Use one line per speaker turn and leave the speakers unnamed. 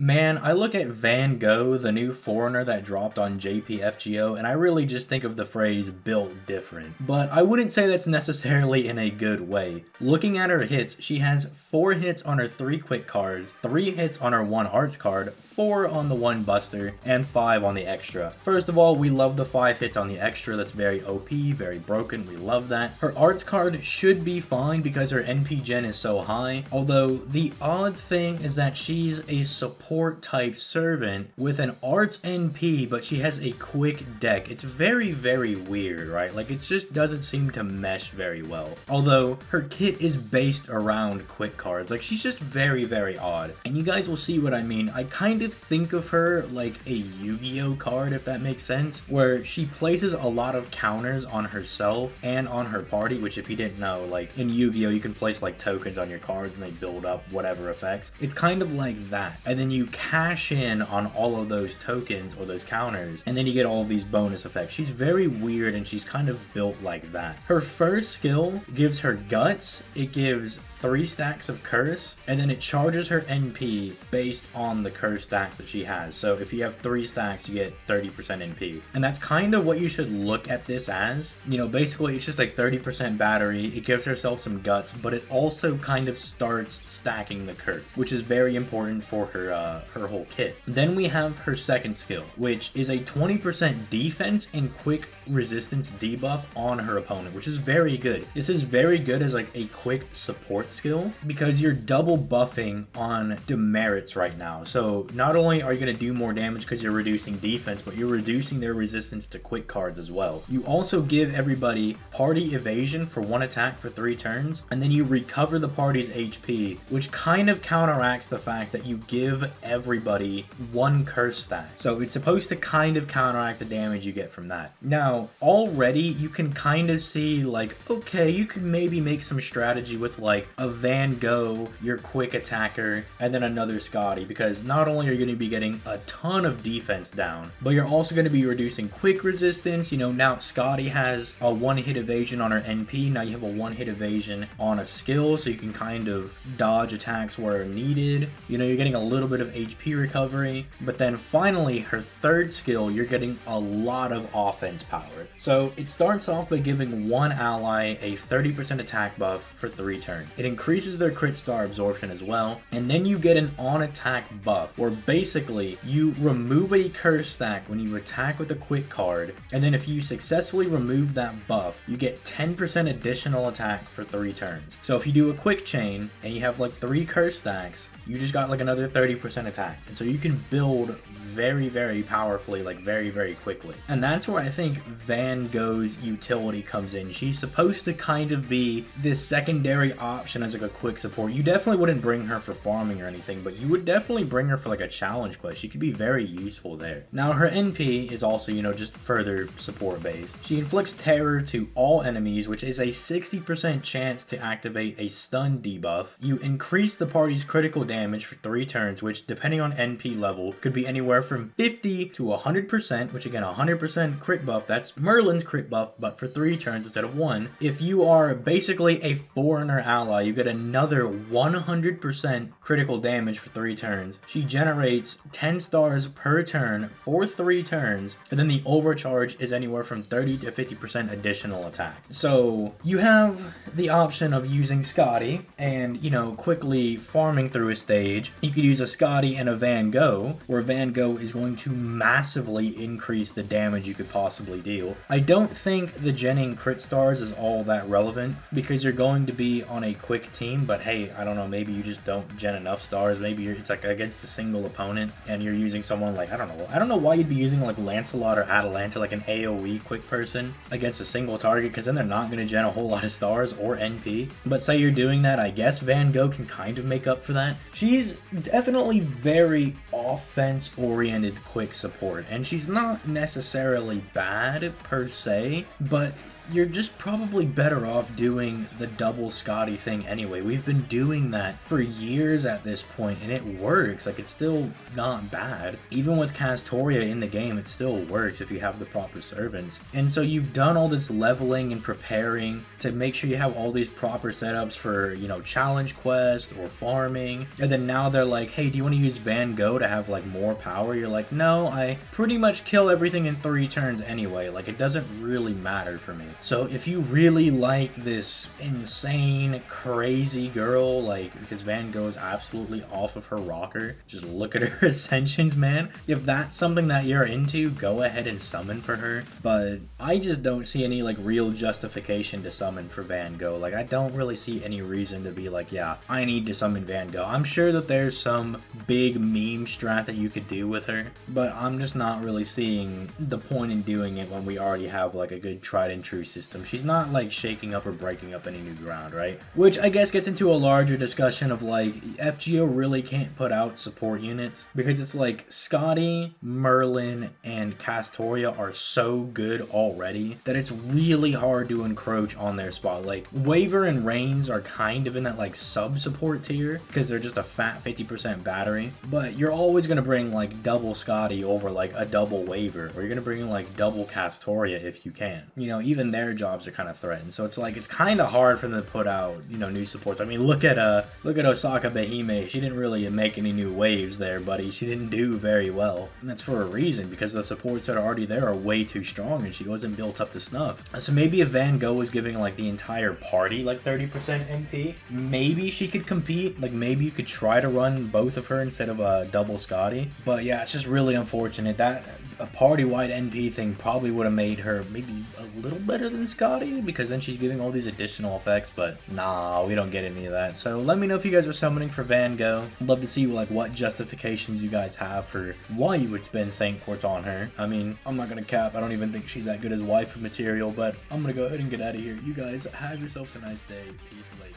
Man, I look at Van Gogh, the new foreigner that dropped on JPFGO, and I really just think of the phrase built different. But I wouldn't say that's necessarily in a good way. Looking at her hits, she has 4 hits on her 3 quick cards, 3 hits on her 1 arts card, 4 on the 1 buster, and 5 on the extra. First of all, we love the 5 hits on the extra. That's very OP, very broken. We love that. Her arts card should be fine because her NP gen is so high. Although the odd thing is that she's a support type servant with an arts NP, but she has a quick deck. It's very, very weird, right? Like, it just doesn't seem to mesh very well. Although her kit is based around quick cards. Like, she's just very, very odd. And you guys will see what I mean. I kind of think of her like a Yu-Gi-Oh card, if that makes sense, where she places a lot of counters on herself and on her party, which if you didn't know, like in Yu-Gi-Oh you can place like tokens on your cards and they build up whatever effects. It's kind of like that. And then you cash in on all of those tokens or those counters, and then you get all of these bonus effects. She's very weird and she's kind of built like that. Her first skill gives her guts, it gives 3 stacks of curse, and then it charges her NP based on the curse stacks that she has. So if you have 3 stacks, you get 30% NP. And that's kind of what you should look at this as. You know, basically it's just like 30% battery, it gives herself some guts, but it also kind of starts stacking the curse, which is very important for her whole kit. Then we have her second skill, which is a 20% defense and quick resistance debuff on her opponent, which is very good. This is very good as like a quick support skill because you're double buffing on demerits right now. So not only are you going to do more damage because you're reducing defense, but you're reducing their resistance to quick cards as well. You also give everybody party evasion for 1 attack for 3 turns, and then you recover the party's HP, which kind of counteracts the fact that you give everybody 1 curse stack. So it's supposed to kind of counteract the damage you get from that. Now, already you can kind of see like, okay, you could maybe make some strategy with like a Van Gogh, your quick attacker, and then another Scotty, because not only are you going to be getting a ton of defense down, but you're also going to be reducing quick resistance. You know, now Scotty has a 1-hit evasion on her NP. Now you have a 1-hit evasion on a skill, so you can kind of dodge attacks where needed. You know, you're getting a little bit of HP recovery, but then finally her third skill, you're getting a lot of offense power. So it starts off by giving 1 ally a 30% attack buff for 3 turns. It increases their crit star absorption as well, and then you get an on attack buff where basically you remove a curse stack when you attack with a quick card, and then if you successfully remove that buff, you get 10% additional attack for 3 turns. So if you do a quick chain and you have like 3 curse stacks, you just got like another 30% attack. And so you can build very, very powerfully, like very, very quickly. And that's where I think Van Gogh's utility comes in. She's supposed to kind of be this secondary option as like a quick support. You definitely wouldn't bring her for farming or anything, but you would definitely bring her for like a challenge quest. She could be very useful there. Now her NP is also, you know, just further support based. She inflicts terror to all enemies, which is a 60% chance to activate a stun debuff. You increase the party's critical damage for 3 turns, which depending on NP level could be anywhere from 50 to 100%, which again 100% crit buff, that's Merlin's crit buff, but for 3 turns instead of 1. If you are basically a foreigner ally, you get another 100% critical damage for 3 turns. She generates 10 stars per turn for 3 turns, and then the overcharge is anywhere from 30 to 50% additional attack. So you have the option of using Scotty and, you know, quickly farming through a stage. You could use a Scotty and a Van Gogh, where Van Gogh is going to massively increase the damage you could possibly deal. I don't think the genning crit stars is all that relevant because you're going to be on a quick team, but hey, I don't know, maybe you just don't gen enough stars. Maybe it's like against a single opponent and you're using someone like, I don't know why you'd be using like Lancelot or Atalanta, like an AoE quick person against a single target, because then they're not going to gen a whole lot of stars or NP. But say you're doing that, I guess Van Gogh can kind of make up for that. She's definitely very offense oriented quick support, and she's not necessarily bad per se, but you're just probably better off doing the double Scotty thing anyway. We've been doing that for years at this point, and it works. Like, it's still not bad. Even with Castoria in the game, it still works if you have the proper servants. And so you've done all this leveling and preparing to make sure you have all these proper setups for, you know, challenge quest or farming. And then now they're like, hey, do you want to use Van Gogh to have like more power? You're like, no, I pretty much kill everything in 3 turns anyway. Like, it doesn't really matter for me. So if you really like this insane, crazy girl, like, because Van Gogh is absolutely off of her rocker, just look at her ascensions, man. If that's something that you're into, go ahead and summon for her. But I just don't see any like real justification to summon for Van Gogh. Like, I don't really see any reason to be like, yeah, I need to summon Van Gogh. I'm sure that there's some big meme strat that you could do with her, but I'm just not really seeing the point in doing it when we already have like a good tried and true system. She's not like shaking up or breaking up any new ground, right? Which I guess gets into a larger discussion of like, FGO really can't put out support units because it's like Scotty, Merlin, and Castoria are so good already that it's really hard to encroach on their spot. Like, Waver and Reigns are kind of in that like sub support tier because they're just a fat 50% battery, but you're always going to bring like double Scotty over like a double Waver, or you're going to bring in like double Castoria if you can. You know, even their jobs are kind of threatened. So it's like, it's kind of hard for them to put out, you know, new supports. I mean, look at Osaka Behime. She didn't really make any new waves there, buddy. She didn't do very well. And that's for a reason, because the supports that are already there are way too strong and she wasn't built up to snuff. So maybe if Van Gogh was giving like the entire party like 30% MP, maybe she could compete. Like, maybe you could try to run both of her instead of a double Scotty. But yeah, it's just really unfortunate that a party-wide NP thing probably would have made her maybe a little better than Scotty, because then she's giving all these additional effects, but nah, we don't get any of that. So let me know if you guys are summoning for Van Gogh. I'd love to see like what justifications you guys have for why you would spend Saint Quartz on her. I mean, I'm not gonna cap, I don't even think she's that good as waifu material, but I'm gonna go ahead and get out of here. You guys have yourselves a nice day. Peace, late.